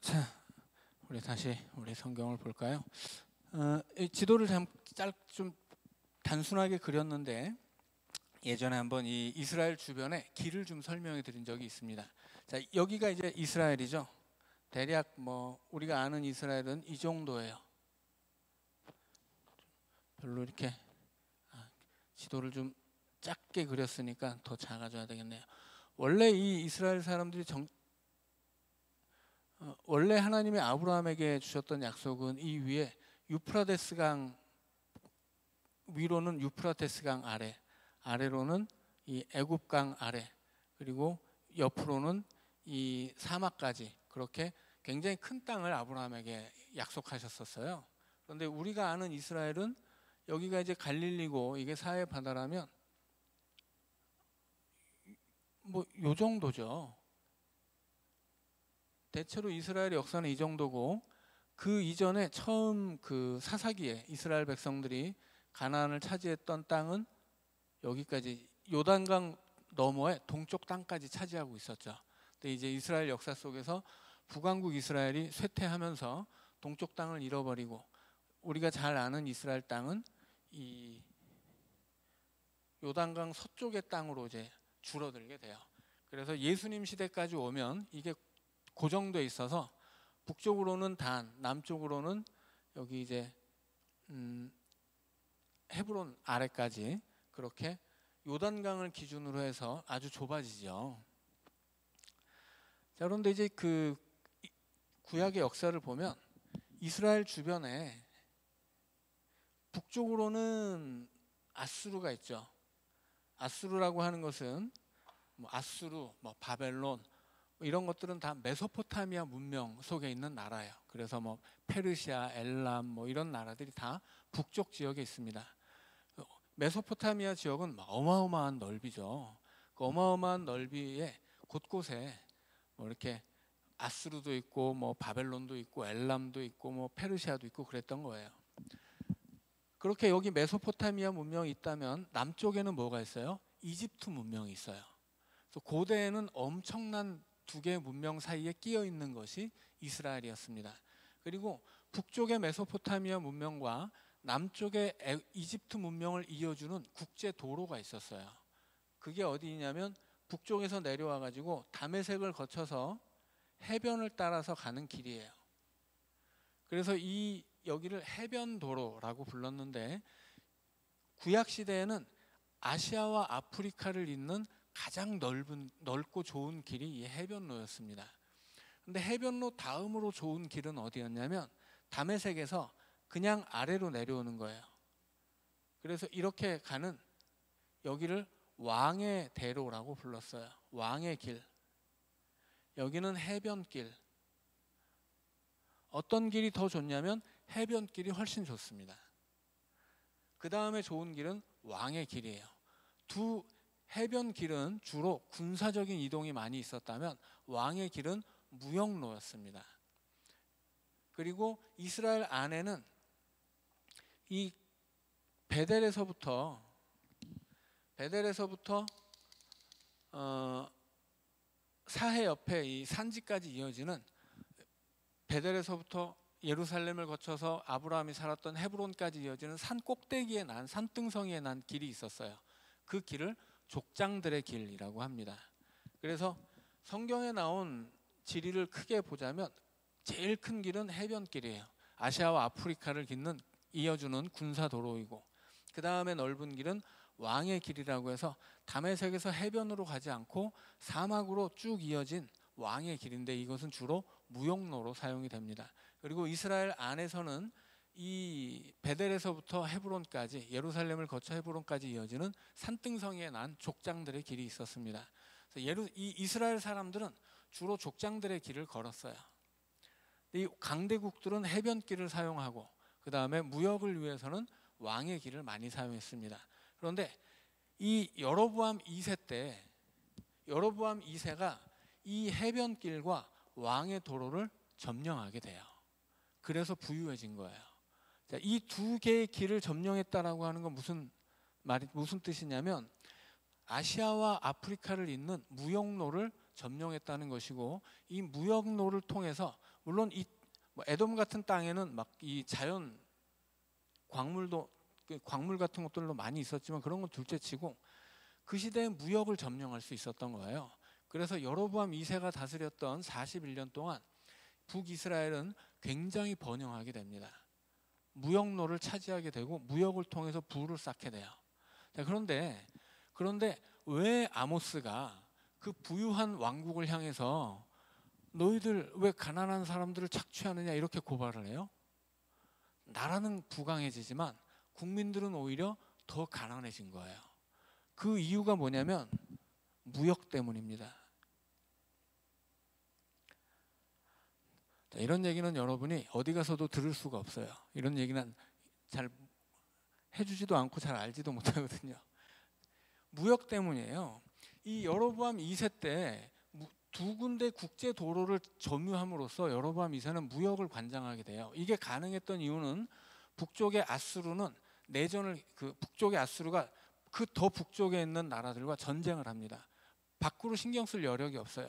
자, 우리 다시 우리 성경을 볼까요? 이 지도를 좀 단순하게 그렸는데 예전에 한번 이 이스라엘 주변에 길을 좀 설명해 드린 적이 있습니다. 자, 여기가 이제 이스라엘이죠. 대략 뭐 우리가 아는 이스라엘은 이 정도예요. 별로 이렇게 지도를 좀 작게 그렸으니까 더 작아져야 되겠네요. 원래 이 이스라엘 사람들이 원래 하나님이 아브라함에게 주셨던 약속은 이 위에 유프라데스 강 위로는 유프라테스 강 아래로는 이 애굽 강 아래, 그리고 옆으로는 이 사막까지, 그렇게 굉장히 큰 땅을 아브라함에게 약속하셨었어요. 그런데 우리가 아는 이스라엘은 여기가 이제 갈릴리고 이게 사해 바다라면 뭐 요 정도죠. 대체로 이스라엘의 역사는 이 정도고, 그 이전에 처음 그 사사기에 이스라엘 백성들이 가나안을 차지했던 땅은 여기까지, 요단강 너머의 동쪽 땅까지 차지하고 있었죠. 근데 이제 이스라엘 역사 속에서 북왕국 이스라엘이 쇠퇴하면서 동쪽 땅을 잃어버리고 우리가 잘 아는 이스라엘 땅은 이 요단강 서쪽의 땅으로 이제 줄어들게 돼요. 그래서 예수님 시대까지 오면 이게 고정돼 있어서 북쪽으로는 단, 남쪽으로는 여기 이제 헤브론 아래까지, 그렇게 요단강을 기준으로 해서 아주 좁아지죠. 자, 그런데 이제 그 구약의 역사를 보면 이스라엘 주변에 북쪽으로는 아수르가 있죠. 아수르라고 하는 것은 뭐 아수르, 뭐 바벨론, 이런 것들은 다 메소포타미아 문명 속에 있는 나라예요. 그래서 뭐 페르시아, 엘람 뭐 이런 나라들이 다 북쪽 지역에 있습니다. 메소포타미아 지역은 어마어마한 넓이죠. 그 어마어마한 넓이에 곳곳에 뭐 이렇게 아수르도 있고 뭐 바벨론도 있고 엘람도 있고 뭐 페르시아도 있고 그랬던 거예요. 그렇게 여기 메소포타미아 문명이 있다면 남쪽에는 뭐가 있어요? 이집트 문명이 있어요. 그래서 고대에는 엄청난 두 개의 문명 사이에 끼어 있는 것이 이스라엘이었습니다. 그리고 북쪽의 메소포타미아 문명과 남쪽의 이집트 문명을 이어주는 국제 도로가 있었어요. 그게 어디냐면 북쪽에서 내려와 가지고 다메섹을 거쳐서 해변을 따라서 가는 길이에요. 그래서 이 여기를 해변도로라고 불렀는데, 구약 시대에는 아시아와 아프리카를 잇는 가장 넓고 좋은 길이 이 해변로였습니다. 근데 해변로 다음으로 좋은 길은 어디였냐면 다메섹에서 그냥 아래로 내려오는 거예요. 그래서 이렇게 가는 여기를 왕의 대로라고 불렀어요. 왕의 길. 여기는 해변길. 어떤 길이 더 좋냐면 해변길이 훨씬 좋습니다. 그 다음에 좋은 길은 왕의 길이에요. 두 해변길은 주로 군사적인 이동이 많이 있었다면 왕의 길은 무역로였습니다. 그리고 이스라엘 안에는 이 베델에서부터 사해 옆에 이 산지까지 이어지는, 베델에서부터 예루살렘을 거쳐서 아브라함이 살았던 헤브론까지 이어지는 산 꼭대기에 난, 산등성이에 난 길이 있었어요. 그 길을 족장들의 길이라고 합니다. 그래서 성경에 나온 지리를 크게 보자면 제일 큰 길은 해변길이에요. 아시아와 아프리카를 이어주는 군사도로이고, 그 다음에 넓은 길은 왕의 길이라고 해서 다메섹에서 해변으로 가지 않고 사막으로 쭉 이어진 왕의 길인데, 이것은 주로 무역로로 사용이 됩니다. 그리고 이스라엘 안에서는 이 베델에서부터 헤브론까지, 예루살렘을 거쳐 헤브론까지 이어지는 산등성이에 난 족장들의 길이 있었습니다. 그래서 이 이스라엘 사람들은 주로 족장들의 길을 걸었어요. 이 강대국들은 해변길을 사용하고 그 다음에 무역을 위해서는 왕의 길을 많이 사용했습니다. 그런데 이 여로보암 2세 때 여로보암 2세가 이 해변길과 왕의 도로를 점령하게 돼요. 그래서 부유해진 거예요. 이 두 개의 길을 점령했다라고 하는 건 무슨 뜻이냐면 아시아와 아프리카를 잇는 무역로를 점령했다는 것이고, 이 무역로를 통해서 물론 이 에돔 같은 땅에는 막 이 자연 광물도 광물 같은 것들도 많이 있었지만 그런 건 둘째치고 그 시대에 무역을 점령할 수 있었던 거예요. 그래서 여로보암 2세가 다스렸던 41년 동안 북이스라엘은 굉장히 번영하게 됩니다. 무역로를 차지하게 되고 무역을 통해서 부를 쌓게 돼요. 자, 그런데 왜 아모스가 그 부유한 왕국을 향해서 너희들 왜 가난한 사람들을 착취하느냐 이렇게 고발을 해요? 나라는 부강해지지만 국민들은 오히려 더 가난해진 거예요. 그 이유가 뭐냐면 무역 때문입니다. 자, 이런 얘기는 여러분이 어디 가서도 들을 수가 없어요. 이런 얘기는 잘 해주지도 않고 잘 알지도 못하거든요. 무역 때문이에요. 이 여로보암 2세 때 두 군데 국제 도로를 점유함으로써 여로보암 2세는 무역을 관장하게 돼요. 이게 가능했던 이유는 북쪽의 아수르는 북쪽의 아수르가 그 더 북쪽에 있는 나라들과 전쟁을 합니다. 밖으로 신경 쓸 여력이 없어요.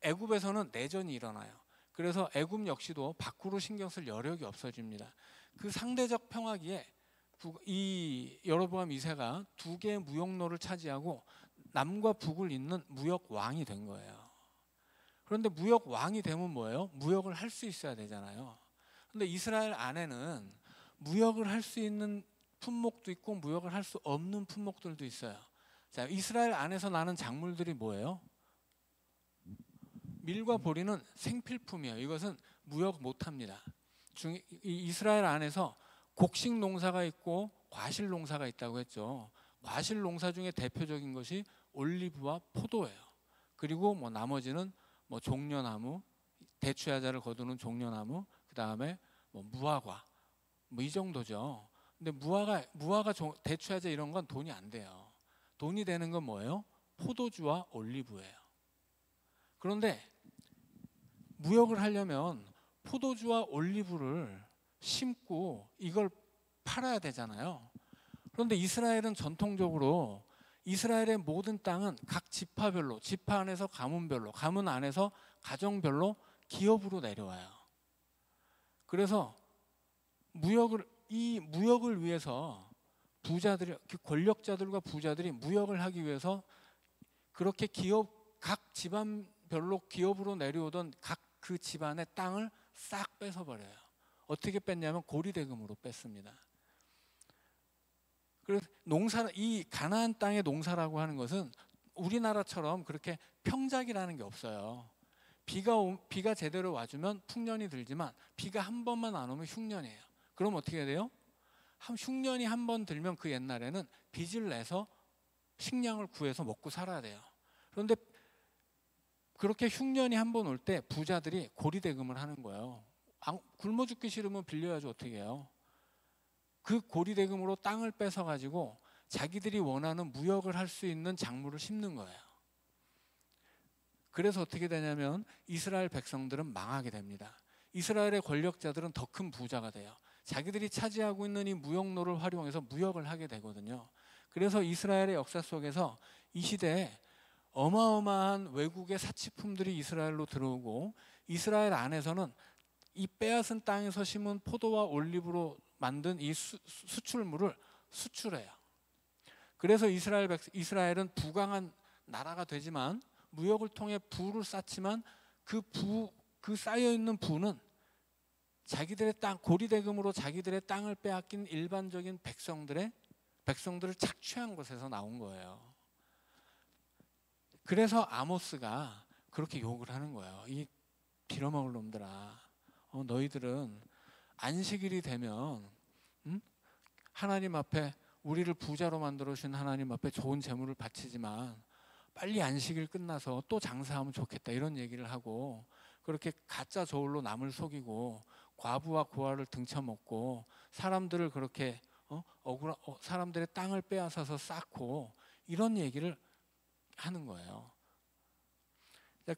애굽에서는 내전이 일어나요. 그래서 애굽 역시도 밖으로 신경 쓸 여력이 없어집니다. 그 상대적 평화기에 이 여로보암 2세가 두 개의 무역로를 차지하고 남과 북을 잇는 무역 왕이 된 거예요. 그런데 무역 왕이 되면 뭐예요? 무역을 할 수 있어야 되잖아요. 그런데 이스라엘 안에는 무역을 할 수 있는 품목도 있고 무역을 할 수 없는 품목들도 있어요. 자, 이스라엘 안에서 나는 작물들이 뭐예요? 밀과 보리는 생필품이에요. 이것은 무역 못합니다. 이스라엘 안에서 곡식 농사가 있고 과실 농사가 있다고 했죠. 과실 농사 중에 대표적인 것이 올리브와 포도예요. 그리고 나머지는 종려나무, 대추야자를 거두는 종려나무, 그 다음에 무화과, 이 정도죠. 근데 무화과, 대추야자 이런 건 돈이 안 돼요. 돈이 되는 건 뭐예요? 포도주와 올리브예요. 그런데 무역을 하려면 포도주와 올리브를 심고 이걸 팔아야 되잖아요. 그런데 이스라엘은 전통적으로 이스라엘의 모든 땅은 각 지파별로, 지파 안에서 가문별로, 가문 안에서 가정별로 기업으로 내려와요. 그래서 이 무역을 위해서 부자들이, 권력자들과 부자들이 무역을 하기 위해서 그렇게 각 집안별로 기업으로 내려오던 각 그 집안의 땅을 싹 뺏어버려요. 어떻게 뺐냐면 고리대금으로 뺐습니다. 그래서 이 가나안 땅의 농사라고 하는 것은 우리나라처럼 그렇게 평작이라는 게 없어요. 비가 제대로 와주면 풍년이 들지만 비가 한 번만 안 오면 흉년이에요. 그럼 어떻게 해야 돼요? 흉년이 한 번 들면 그 옛날에는 빚을 내서 식량을 구해서 먹고 살아야 돼요. 그런데 그렇게 흉년이 한 번 올 때 부자들이 고리대금을 하는 거예요. 굶어 죽기 싫으면 빌려야지 어떻게 해요? 그 고리대금으로 땅을 뺏어가지고 자기들이 원하는 무역을 할 수 있는 작물을 심는 거예요. 그래서 어떻게 되냐면 이스라엘 백성들은 망하게 됩니다. 이스라엘의 권력자들은 더 큰 부자가 돼요. 자기들이 차지하고 있는 이 무역로를 활용해서 무역을 하게 되거든요. 그래서 이스라엘의 역사 속에서 이 시대에 어마어마한 외국의 사치품들이 이스라엘로 들어오고 이스라엘 안에서는 이 빼앗은 땅에서 심은 포도와 올리브로 만든 이 수출물을 수출해요. 그래서 이스라엘은 부강한 나라가 되지만 무역을 통해 부를 쌓지만 그 쌓여있는 부는 자기들의 땅, 고리대금으로 자기들의 땅을 빼앗긴 일반적인 백성들을 착취한 곳에서 나온 거예요. 그래서 아모스가 그렇게 욕을 하는 거예요. 이 빌어먹을 놈들아, 너희들은 안식일이 되면 하나님 앞에 우리를 부자로 만들어 주신 하나님 앞에 좋은 재물을 바치지만 빨리 안식일 끝나서 또 장사하면 좋겠다 이런 얘기를 하고 그렇게 가짜 저울로 남을 속이고 과부와 고아를 등쳐먹고 사람들을 그렇게 사람들의 땅을 빼앗아서 쌓고 이런 얘기를 하는 거예요.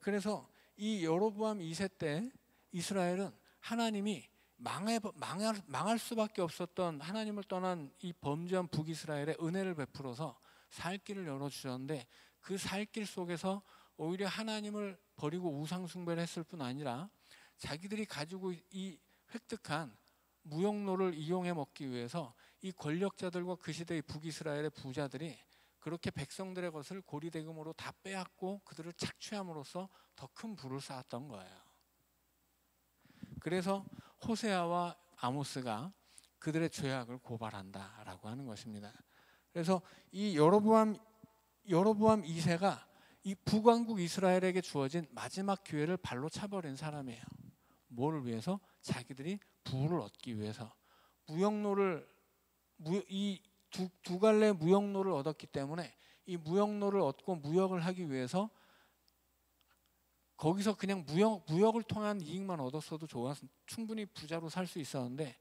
그래서 이 여로보암 2세 때 이스라엘은 하나님이 망할 수밖에 없었던 하나님을 떠난 이 범죄한 북이스라엘에 은혜를 베풀어서 살 길을 열어주셨는데 그 살 길 속에서 오히려 하나님을 버리고 우상 숭배를 했을 뿐 아니라 자기들이 가지고 이 획득한 무역로를 이용해 먹기 위해서 이 권력자들과 그 시대의 북이스라엘의 부자들이 그렇게 백성들의 것을 고리대금으로 다 빼앗고 그들을 착취함으로써 더 큰 부를 쌓았던 거예요. 그래서 호세아와 아모스가 그들의 죄악을 고발한다라고 하는 것입니다. 그래서 이 여로보암 2세가 이 북왕국 이스라엘에게 주어진 마지막 기회를 발로 차버린 사람이에요. 뭐를 위해서? 자기들이 부를 얻기 위해서. 이 두 갈래 무역로를 얻었기 때문에 이 무역로를 얻고 무역을 하기 위해서 거기서 그냥 무역을 통한 이익만 얻었어도 충분히 부자로 살 수 있었는데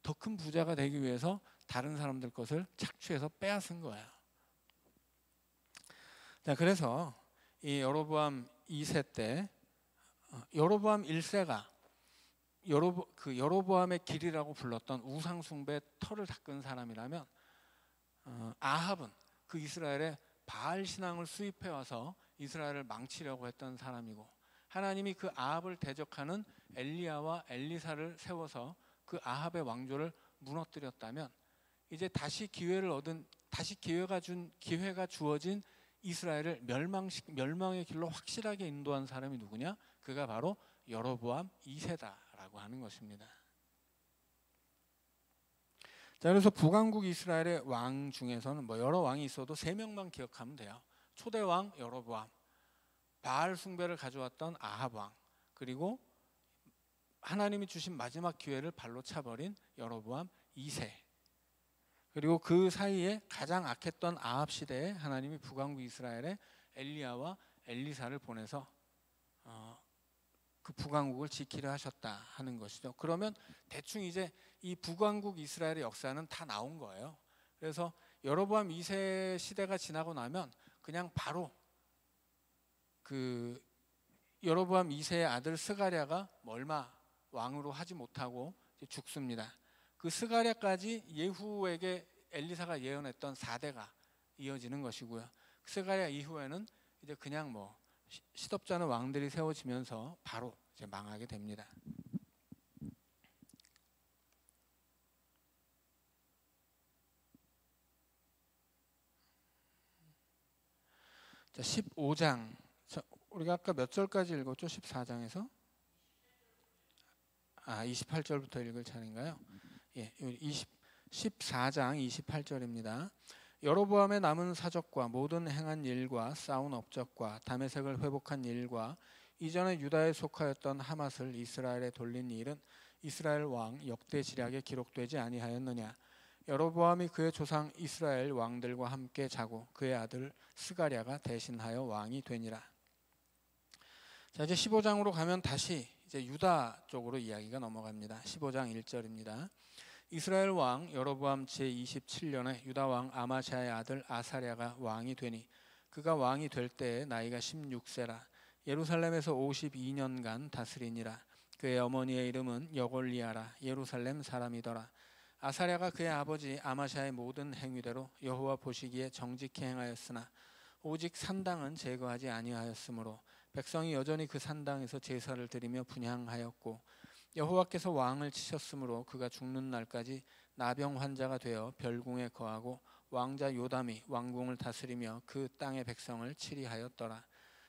더 큰 부자가 되기 위해서 다른 사람들 것을 착취해서 빼앗은 거예요. 자, 그래서 이 여로보암 2세 때 여로보암 1세가 여로보암의 길이라고 불렀던 우상 숭배 털을 닦은 사람이라면 아합은 그 이스라엘에 바알 신앙을 수입해 와서 이스라엘을 망치려고 했던 사람이고, 하나님이 그 아합을 대적하는 엘리야와 엘리사를 세워서 그 아합의 왕조를 무너뜨렸다면 이제 다시 기회가 주어진 이스라엘을 멸망의 길로 확실하게 인도한 사람이 누구냐? 그가 바로 여로보암 2세다라고 하는 것입니다. 자, 그래서 북왕국 이스라엘의 왕 중에서는 여러 왕이 있어도 3명만 기억하면 돼요. 초대 왕 여로보암, 바알 숭배를 가져왔던 아합 왕, 그리고 하나님이 주신 마지막 기회를 발로 차버린 여로보암 2세. 그리고 그 사이에 가장 악했던 아합 시대에 하나님이 북왕국 이스라엘에 엘리야와 엘리사를 보내서 그 북왕국을 지키려 하셨다 하는 것이죠. 그러면 대충 이제 이 북왕국 이스라엘의 역사는 다 나온 거예요. 그래서 여로보암 2세 시대가 지나고 나면 그냥 바로 그 여로보암 2세의 아들 스가랴가 얼마 왕으로 하지 못하고 이제 죽습니다. 그 스가랴까지 예후에게 엘리사가 예언했던 4대가 이어지는 것이고요. 스가랴 이후에는 이제 그냥 시덥지 않은 왕들이 세워지면서 바로 이제 망하게 됩니다. 자, 15장. 우리가 아까 몇 절까지 읽었죠? 14장에서? 28절부터 읽을 차례인가요? 예, 14장 28절입니다. 여로보암의 남은 사적과 모든 행한 일과 쌓은 업적과 다메섹을 회복한 일과 이전에 유다에 속하였던 하맛을 이스라엘에 돌린 일은 이스라엘 왕 역대지략에 기록되지 아니하였느냐? 여로보암이 그의 조상 이스라엘 왕들과 함께 자고 그의 아들 스가랴가 대신하여 왕이 되니라. 자, 이제 15장으로 가면 다시 이제 유다 쪽으로 이야기가 넘어갑니다. 15장 1절입니다. 이스라엘 왕 여로보암 제27년에 유다 왕 아마샤의 아들 아사랴가 왕이 되니 그가 왕이 될 때에 나이가 16세라. 예루살렘에서 52년간 다스리니라. 그의 어머니의 이름은 여골리아라. 예루살렘 사람이더라. 아사랴가 그의 아버지 아마샤의 모든 행위대로 여호와 보시기에 정직히 행하였으나 오직 산당은 제거하지 아니하였으므로 백성이 여전히 그 산당에서 제사를 드리며 분향하였고, 여호와께서 왕을 치셨으므로 그가 죽는 날까지 나병 환자가 되어 별궁에 거하고 왕자 요담이 왕궁을 다스리며 그 땅의 백성을 치리하였더라.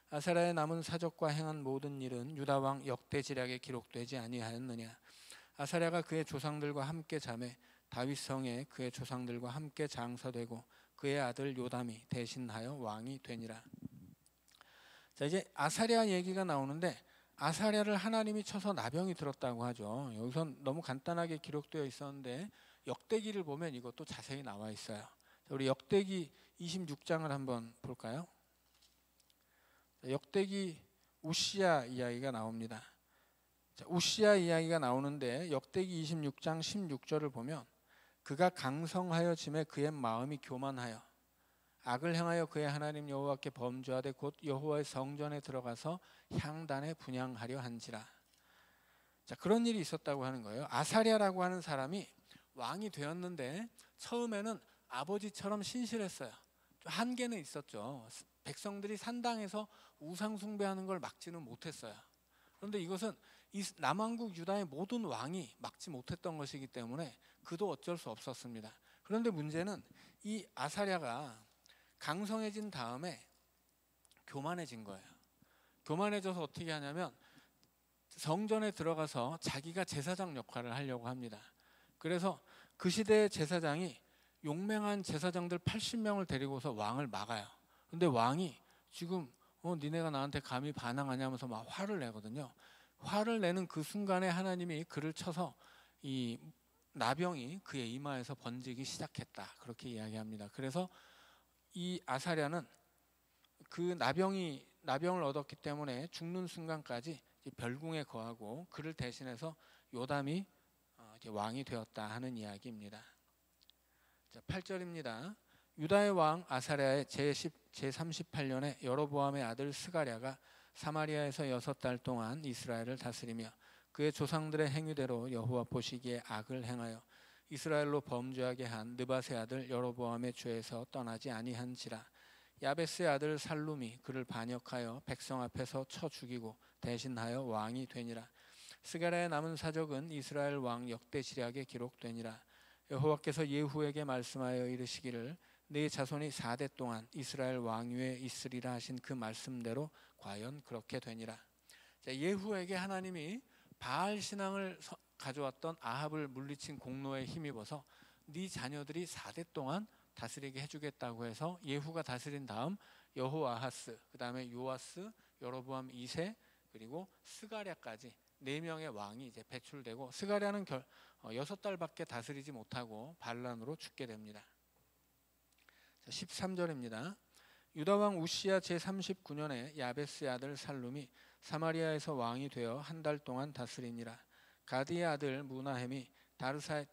아사랴의 남은 사적과 행한 모든 일은 유다 왕 역대지략에 기록되지 아니하였느냐? 아사랴가 그의 조상들과 함께 자매 다윗 성에 그의 조상들과 함께 장사되고 그의 아들 요담이 대신하여 왕이 되니라. 자, 이제 아사랴 얘기가 나오는데 아사랴를 하나님이 쳐서 나병이 들었다고 하죠. 여기선 너무 간단하게 기록되어 있었는데 역대기를 보면 이것도 자세히 나와 있어요. 자, 우리 역대기 26장을 한번 볼까요? 자, 역대기 우시야 이야기가 나옵니다. 자, 우시야 이야기가 나오는데 역대기 26장 16절을 보면 그가 강성하여짐에 그의 마음이 교만하여 악을 행하여 그의 하나님 여호와께 범죄하되 곧 여호와의 성전에 들어가서 향단에 분향하려 한지라. 자, 그런 일이 있었다고 하는 거예요. 아사랴라고 하는 사람이 왕이 되었는데 처음에는 아버지처럼 신실했어요. 한계는 있었죠. 백성들이 산당에서 우상 숭배하는 걸 막지는 못했어요. 그런데 이것은 이 남왕국 유다의 모든 왕이 막지 못했던 것이기 때문에 그도 어쩔 수 없었습니다. 그런데 문제는 이 아사랴가 강성해진 다음에 교만해진 거예요. 교만해져서 어떻게 하냐면 성전에 들어가서 자기가 제사장 역할을 하려고 합니다. 그래서 그 시대의 제사장이 용맹한 제사장들 80명을 데리고서 왕을 막아요. 근데 왕이 지금 니네가 나한테 감히 반항하냐면서 막 화를 내거든요. 화를 내는 그 순간에 하나님이 그를 쳐서 이 나병이 그의 이마에서 번지기 시작했다. 그렇게 이야기합니다. 그래서 이 아사랴는 그 나병을 얻었기 때문에 죽는 순간까지 별궁에 거하고 그를 대신해서 요담이 왕이 되었다 하는 이야기입니다. 자, 8절입니다. 유다의 왕 아사랴의 제38년에 여로보암의 아들 스가랴가 사마리아에서 6달 동안 이스라엘을 다스리며 그의 조상들의 행위대로 여호와 보시기에 악을 행하여 이스라엘로 범죄하게 한 느밧의 아들 여로보암의 죄에서 떠나지 아니한지라. 야베스의 아들 살룸이 그를 반역하여 백성 앞에서 쳐 죽이고 대신하여 왕이 되니라. 스가랴의 남은 사적은 이스라엘 왕 역대시략에 기록되니라. 여호와께서 예후에게 말씀하여 이르시기를 네 자손이 4대 동안 이스라엘 왕위에 있으리라 하신 그 말씀대로 과연 그렇게 되니라. 자, 예후에게 하나님이 바알 신앙을 가져왔던 아합을 물리친 공로에 힘입어서 네 자녀들이 4대 동안 다스리게 해주겠다고 해서 예후가 다스린 다음 여호아하스, 그 다음에 요아스, 여로보암 2세, 그리고 스가랴까지 4명의 왕이 이제 배출되고 스가랴는 6달밖에 다스리지 못하고 반란으로 죽게 됩니다. 13절입니다. 유다왕 우시야 제39년에 야베스의 아들 살룸이 사마리아에서 왕이 되어 1달 동안 다스리니라. 가디의 아들 무나헴이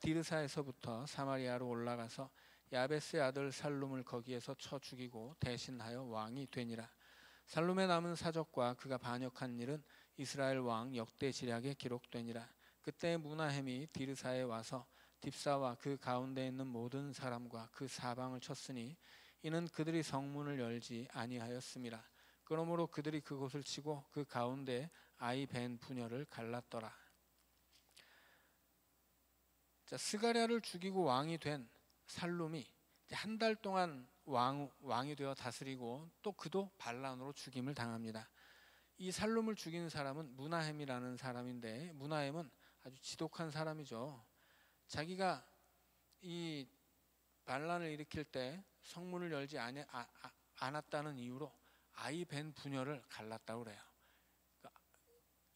디르사에서부터 사마리아로 올라가서 야베스의 아들 살룸을 거기에서 쳐 죽이고 대신하여 왕이 되니라. 살룸의 남은 사적과 그가 반역한 일은 이스라엘 왕 역대지략에 기록되니라. 그때 무나헴이 디르사에 와서 딥사와 그 가운데 있는 모든 사람과 그 사방을 쳤으니 이는 그들이 성문을 열지 아니하였음이라. 그러므로 그들이 그곳을 치고 그 가운데 아이 벤 부녀를 갈랐더라. 자, 스가랴를 죽이고 왕이 된 살룸이 1달 동안 왕이 되어 다스리고 또 그도 반란으로 죽임을 당합니다. 이 살룸을 죽인 사람은 무나헴이라는 사람인데 무나헴은 아주 지독한 사람이죠. 자기가 이 반란을 일으킬 때 성문을 열지 않았다는 이유로 아이 벤 부녀를 갈랐다고 그래요. 그러니까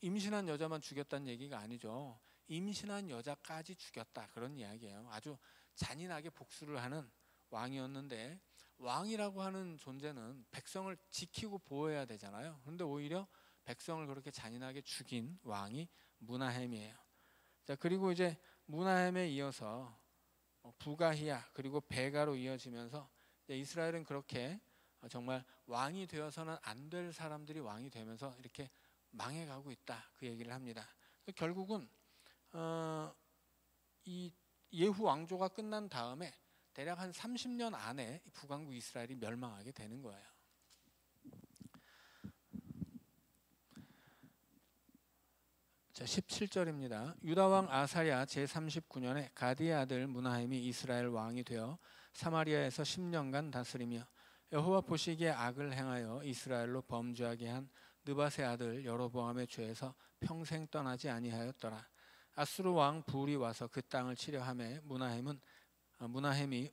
임신한 여자만 죽였다는 얘기가 아니죠. 임신한 여자까지 죽였다 그런 이야기예요. 아주 잔인하게 복수를 하는 왕이었는데 왕이라고 하는 존재는 백성을 지키고 보호해야 되잖아요. 그런데 오히려 백성을 그렇게 잔인하게 죽인 왕이 무나헴이에요. 자, 그리고 이제 무나헴에 이어서 부가히야 그리고 베가로 이어지면서 이스라엘은 그렇게 정말 왕이 되어서는 안 될 사람들이 왕이 되면서 이렇게 망해가고 있다 그 얘기를 합니다. 결국은 이 예후 왕조가 끝난 다음에 대략 한 30년 안에 북왕국 이스라엘이 멸망하게 되는 거예요. 자, 17절입니다. 유다왕 아사랴 제39년에 가디의 아들 무나헴이 이스라엘 왕이 되어 사마리아에서 10년간 다스리며 여호와 보시기에 악을 행하여 이스라엘로 범죄하게 한 느밧의 아들 여로보암의 죄에서 평생 떠나지 아니하였더라. 아수르 왕 불이 와서 그 땅을 치려 하매 무나헴이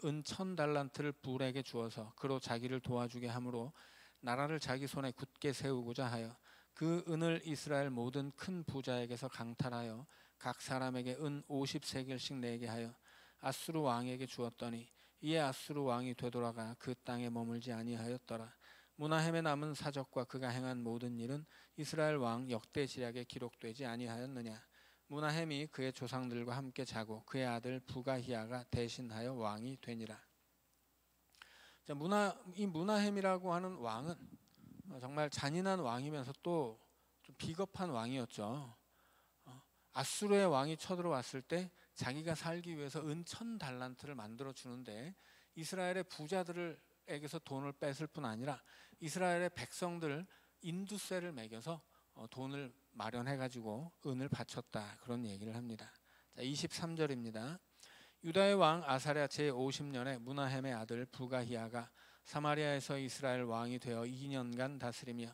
은 1000달란트를 불에게 주어서 그로 자기를 도와주게 하므로 나라를 자기 손에 굳게 세우고자 하여 그 은을 이스라엘 모든 큰 부자에게서 강탈하여 각 사람에게 은 50세겔씩 내게 하여 아수르 왕에게 주었더니 이에 아수르 왕이 되돌아가 그 땅에 머물지 아니하였더라. 무나헴의 남은 사적과 그가 행한 모든 일은 이스라엘 왕 역대지략에 기록되지 아니하였느냐. 무나헴이 그의 조상들과 함께 자고 그의 아들 부가히야가 대신하여 왕이 되니라. 자, 이 무나헴이라고 하는 왕은 정말 잔인한 왕이면서 또 좀 비겁한 왕이었죠. 아수르의 왕이 쳐들어왔을 때 자기가 살기 위해서 은 1000달란트를 만들어 주는데 이스라엘의 부자들에게서 돈을 뺐을 뿐 아니라 이스라엘의 백성들 인두세를 매겨서 돈을 마련해가지고 은을 바쳤다, 그런 얘기를 합니다. 자, 23절입니다. 유다의 왕 아사랴 제50년에 무나헴의 아들 부가히야가 사마리아에서 이스라엘 왕이 되어 2년간 다스리며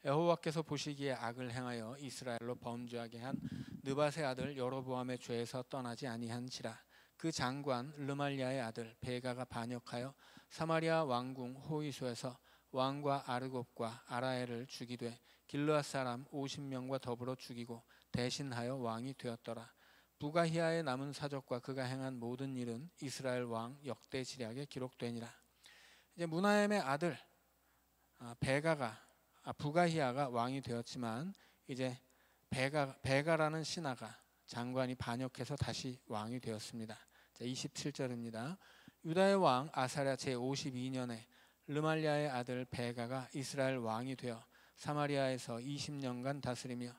여호와께서 보시기에 악을 행하여 이스라엘로 범죄하게 한 느밧의 아들 여로보암의 죄에서 떠나지 아니한지라. 그 장관 르말리아의 아들 베가가 반역하여 사마리아 왕궁 호위소에서 왕과 아르곱과 아라엘을 죽이되 길르앗 사람 50명과 더불어 죽이고 대신하여 왕이 되었더라. 부가히야의 남은 사적과 그가 행한 모든 일은 이스라엘 왕 역대지략에 기록되니라. 이제 무나헴의 아들 부가히야가 왕이 되었지만 이제 베가라는 신하가 장관이 반역해서 다시 왕이 되었습니다. 자, 27절입니다. 유다의 왕 아사랴 제52년에 르말리아의 아들 베가가 이스라엘 왕이 되어 사마리아에서 20년간 다스리며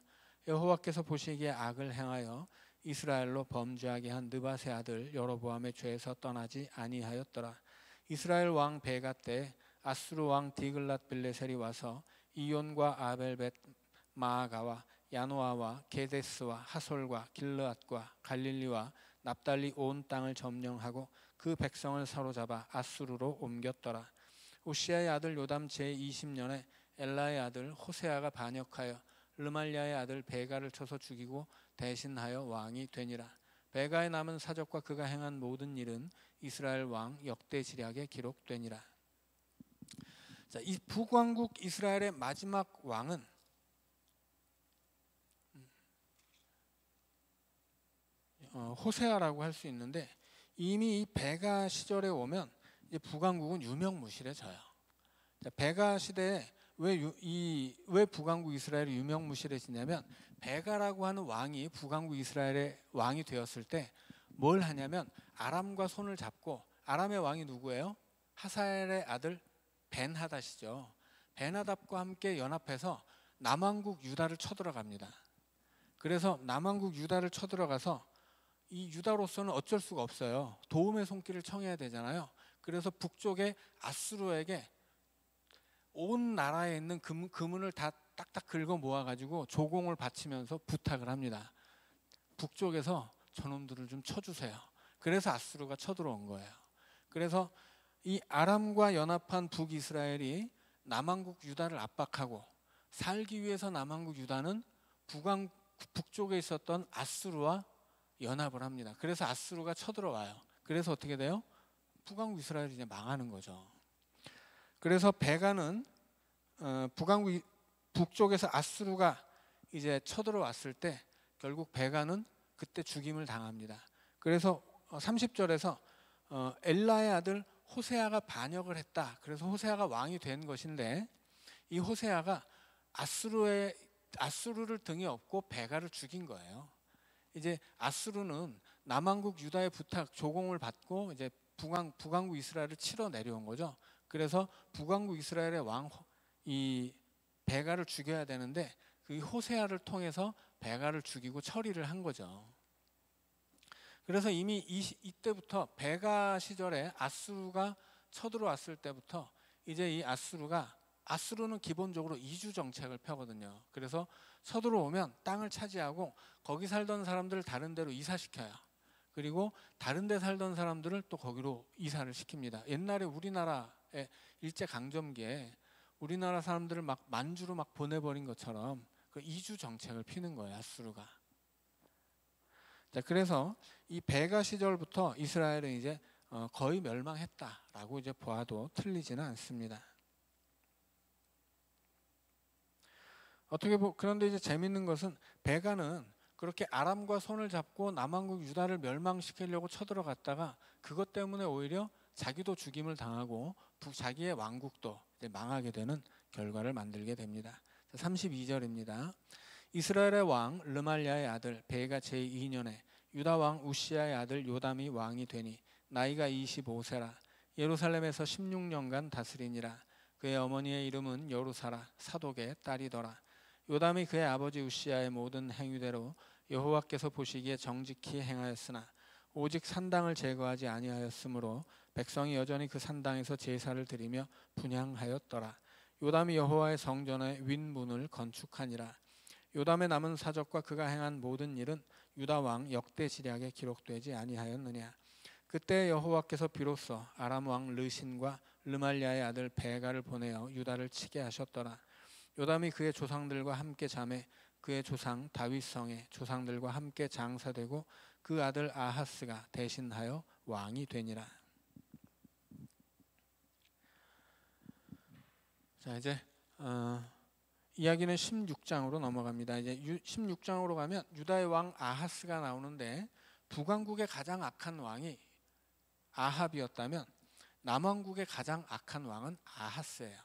여호와께서 보시기에 악을 행하여 이스라엘로 범죄하게 한 느밧의 아들 여로보암의 죄에서 떠나지 아니하였더라. 이스라엘 왕 베가 때 아수르 왕 디글랏 빌레셀이 와서 이온과 아벨벳 마아가와 야노아와 게데스와 하솔과 길르앗과 갈릴리와 납달리 온 땅을 점령하고 그 백성을 사로잡아 아수르로 옮겼더라. 우시아의 아들 요담 제20년에 엘라의 아들 호세아가 반역하여 르말리아의 아들 베가를 쳐서 죽이고 대신하여 왕이 되니라. 베가의 남은 사적과 그가 행한 모든 일은 이스라엘 왕 역대지략에 기록되니라. 자, 이 북왕국 이스라엘의 마지막 왕은 호세아라고 할 수 있는데, 이미 이 베가 시절에 오면 이제 북왕국은 유명무실해져요. 자, 베가 시대에 왜 북왕국 이스라엘이 유명무실해지냐면, 베가라고 하는 왕이 북왕국 이스라엘의 왕이 되었을 때 뭘 하냐면 아람과 손을 잡고, 아람의 왕이 누구예요? 하사엘의 아들 벤하닷이죠. 벤하닷과 함께 연합해서 남왕국 유다를 쳐들어갑니다. 그래서 남왕국 유다를 쳐들어가서 이 유다로서는 어쩔 수가 없어요. 도움의 손길을 청해야 되잖아요. 그래서 북쪽에 아수르에게 온 나라에 있는 금은을 다 딱딱 긁어 모아가지고 조공을 바치면서 부탁을 합니다. 북쪽에서 저놈들을 좀 쳐주세요. 그래서 아수르가 쳐들어온 거예요. 그래서 이 아람과 연합한 북이스라엘이 남왕국 유다를 압박하고, 살기 위해서 남왕국 유다는 북쪽에 있었던 아수르와 연합을 합니다. 그래서 아수르가 쳐들어와요. 그래서 어떻게 돼요? 북왕국 이스라엘이 이제 망하는 거죠. 그래서 베가는 북쪽에서 아수르가 이제 쳐들어왔을 때 결국 베가는 그때 죽임을 당합니다. 그래서 30절에서 엘라의 아들 호세아가 반역을 했다. 그래서 호세아가 왕이 된 것인데, 이 호세아가 아수르를 등에 업고 베가를 죽인 거예요. 이제 아수르는 남왕국 유다의 부탁, 조공을 받고 이제 북왕국 이스라엘을 치러 내려온 거죠. 그래서 북왕국 이스라엘의 왕 이 베가를 죽여야 되는데, 그 호세아를 통해서 베가를 죽이고 처리를 한 거죠. 그래서 이미 이때부터 베가 시절에 아수르가 쳐들어왔을 때부터 이제 이 아수르는 기본적으로 이주 정책을 펴거든요. 그래서 쳐들어오면 땅을 차지하고 거기 살던 사람들을 다른 데로 이사시켜요. 그리고 다른 데 살던 사람들을 또 거기로 이사를 시킵니다. 옛날에 우리나라의 일제강점기에 우리나라 사람들을 막 만주로 막 보내버린 것처럼 그 이주 정책을 피는 거예요, 아수르가. 자, 그래서 이 베가 시절부터 이스라엘은 이제 거의 멸망했다라고 이제 보아도 틀리지는 않습니다. 그런데 이제 재밌는 것은 베가는 그렇게 아람과 손을 잡고 남왕국 유다를 멸망시키려고 쳐들어갔다가 그것 때문에 오히려 자기도 죽임을 당하고 자기의 왕국도 이제 망하게 되는 결과를 만들게 됩니다. 32절입니다. 이스라엘의 왕 르말리아의 아들 베가 제2년에 유다 왕 우시아의 아들 요담이 왕이 되니 나이가 25세라. 예루살렘에서 16년간 다스리니라. 그의 어머니의 이름은 여루사라 사독의 딸이더라. 요담이 그의 아버지 우시아의 모든 행위대로 여호와께서 보시기에 정직히 행하였으나 오직 산당을 제거하지 아니하였으므로 백성이 여전히 그 산당에서 제사를 드리며 분향하였더라. 요담이 여호와의 성전의 윗문을 건축하니라. 요담의 남은 사적과 그가 행한 모든 일은 유다 왕 역대지략에 기록되지 아니하였느냐. 그때 여호와께서 비로소 아람 왕 르신과 르말리아의 아들 베가를 보내어 유다를 치게 하셨더라. 요담이 그의 조상들과 함께 잠에 그의 조상 다윗성의 조상들과 함께 장사되고 그 아들 아하스가 대신하여 왕이 되니라. 자, 이제 이야기는 16장으로 넘어갑니다. 이제 16장으로 가면 유다의 왕 아하스가 나오는데, 북왕국의 가장 악한 왕이 아합이었다면 남왕국의 가장 악한 왕은 아하스예요.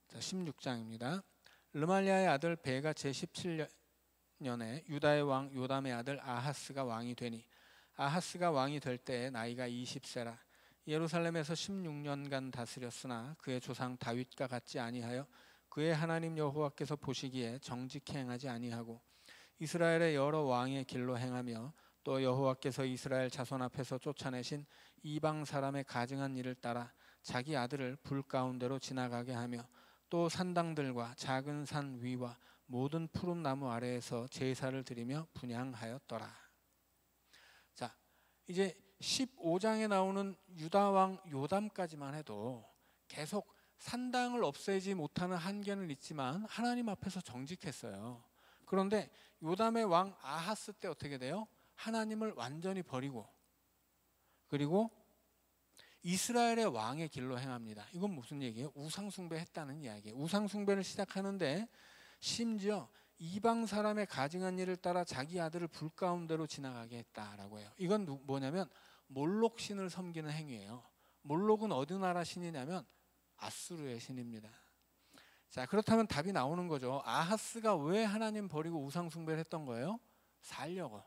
자, 16장입니다. 르말리아의 아들 베가 제17년에 유다의 왕 요담의 아들 아하스가 왕이 되니, 아하스가 왕이 될 때에 나이가 20세라. 예루살렘에서 16년간 다스렸으나 그의 조상 다윗과 같지 아니하여 그의 하나님 여호와께서 보시기에 정직히 행하지 아니하고 이스라엘의 여러 왕의 길로 행하며 또 여호와께서 이스라엘 자손 앞에서 쫓아내신 이방 사람의 가증한 일을 따라 자기 아들을 불 가운데로 지나가게 하며 또 산당들과 작은 산 위와 모든 푸른 나무 아래에서 제사를 드리며 분향하였더라. 자, 이제 15장에 나오는 유다 왕 요담까지만 해도 계속 산당을 없애지 못하는 한계는 있지만 하나님 앞에서 정직했어요. 그런데 요담의 왕 아하스 때 어떻게 돼요? 하나님을 완전히 버리고 그리고 이스라엘의 왕의 길로 행합니다. 이건 무슨 얘기예요? 우상숭배했다는 이야기예요. 우상숭배를 시작하는데 심지어 이방 사람의 가증한 일을 따라 자기 아들을 불 가운데로 지나가게 했다라고 해요. 이건 뭐냐면 몰록 신을 섬기는 행위예요. 몰록은 어느 나라 신이냐면 아수르의 신입니다. 자, 그렇다면 답이 나오는 거죠. 아하스가 왜 하나님 버리고 우상숭배를 했던 거예요? 살려고.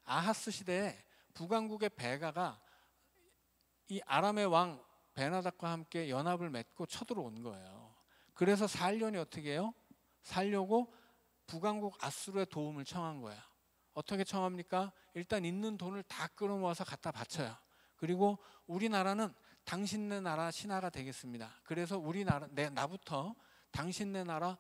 아하스 시대에 북왕국의 베가가 이 아람의 왕 베나닥과 함께 연합을 맺고 쳐들어온 거예요. 그래서 살려니 어떻게 해요? 살려고 북왕국 아수르의 도움을 청한 거야. 어떻게 청합니까? 일단 있는 돈을 다 끌어모아서 갖다 바쳐요. 그리고 우리나라는 당신네 나라 신하가 되겠습니다. 그래서 나부터 당신네 나라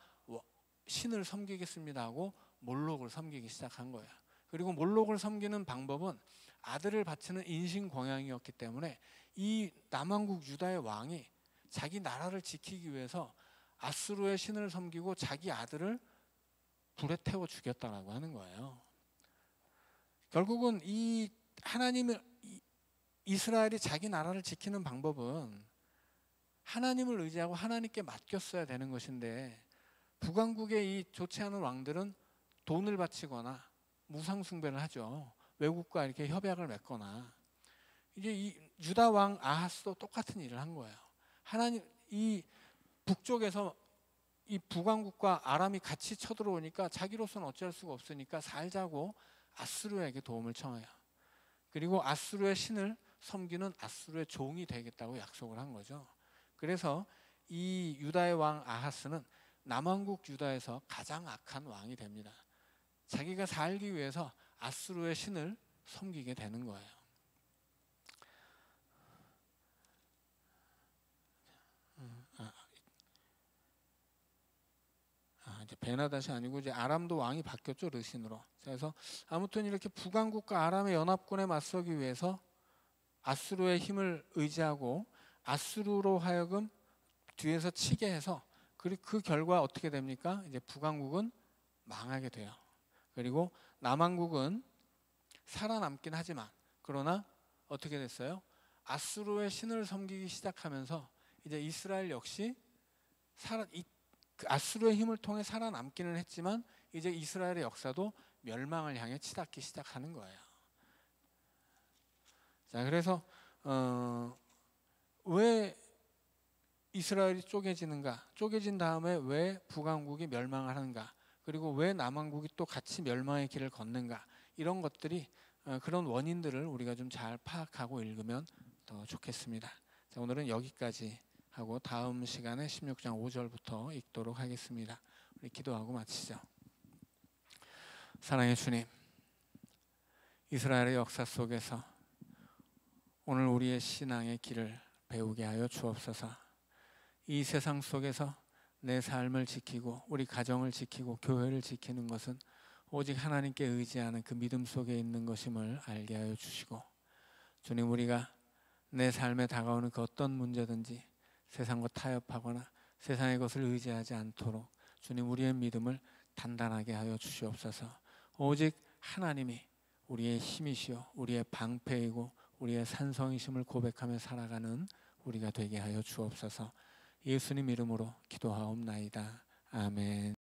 신을 섬기겠습니다 하고 몰록을 섬기기 시작한 거예요. 그리고 몰록을 섬기는 방법은 아들을 바치는 인신공양이었기 때문에 이 남왕국 유다의 왕이 자기 나라를 지키기 위해서 아수르의 신을 섬기고 자기 아들을 불에 태워 죽였다라고 하는 거예요. 결국은 이 하나님을 이스라엘이 자기 나라를 지키는 방법은 하나님을 의지하고 하나님께 맡겼어야 되는 것인데, 북왕국의 이 좋지 않은 왕들은 돈을 바치거나 무상숭배를 하죠. 외국과 이렇게 협약을 맺거나. 이제 이 유다 왕 아하스도 똑같은 일을 한 거예요. 하나님, 이 북쪽에서 이 북왕국과 아람이 같이 쳐들어오니까 자기로서는 어쩔 수가 없으니까 살자고 아수르에게 도움을 청해요. 그리고 아수르의 신을 섬기는 아수르의 종이 되겠다고 약속을 한 거죠. 그래서 이 유다의 왕 아하스는 남왕국 유다에서 가장 악한 왕이 됩니다. 자기가 살기 위해서 아수르의 신을 섬기게 되는 거예요. 이제 베나닷이 아니고 이제 아람도 왕이 바뀌었죠, 르신으로. 그래서 아무튼 이렇게 북왕국과 아람의 연합군에 맞서기 위해서 아수르의 힘을 의지하고 아수르로 하여금 뒤에서 치게 해서 그 결과 어떻게 됩니까? 이제 북왕국은 망하게 돼요. 그리고 남왕국은 살아남긴 하지만 그러나 어떻게 됐어요? 아수르의 신을 섬기기 시작하면서 이제 이스라엘 역시 아수르의 힘을 통해 살아남기는 했지만 이제 이스라엘의 역사도 멸망을 향해 치닫기 시작하는 거예요. 자, 그래서 왜 이스라엘이 쪼개지는가? 쪼개진 다음에 왜 북왕국이 멸망을 하는가? 그리고 왜 남왕국이 또 같이 멸망의 길을 걷는가? 이런 것들이 그런 원인들을 우리가 좀 잘 파악하고 읽으면 더 좋겠습니다. 자, 오늘은 여기까지 하고 다음 시간에 16장 5절부터 읽도록 하겠습니다. 우리 기도하고 마치죠. 사랑의 주님, 이스라엘의 역사 속에서 오늘 우리의 신앙의 길을 배우게 하여 주옵소서. 이 세상 속에서 내 삶을 지키고 우리 가정을 지키고 교회를 지키는 것은 오직 하나님께 의지하는 그 믿음 속에 있는 것임을 알게 하여 주시고, 주님, 우리가 내 삶에 다가오는 그 어떤 문제든지 세상과 타협하거나 세상의 것을 의지하지 않도록 주님, 우리의 믿음을 단단하게 하여 주시옵소서. 오직 하나님이 우리의 힘이시요 우리의 방패이고 우리의 산성이심을 고백하며 살아가는 우리가 되게 하여 주옵소서. 예수님 이름으로 기도하옵나이다. 아멘.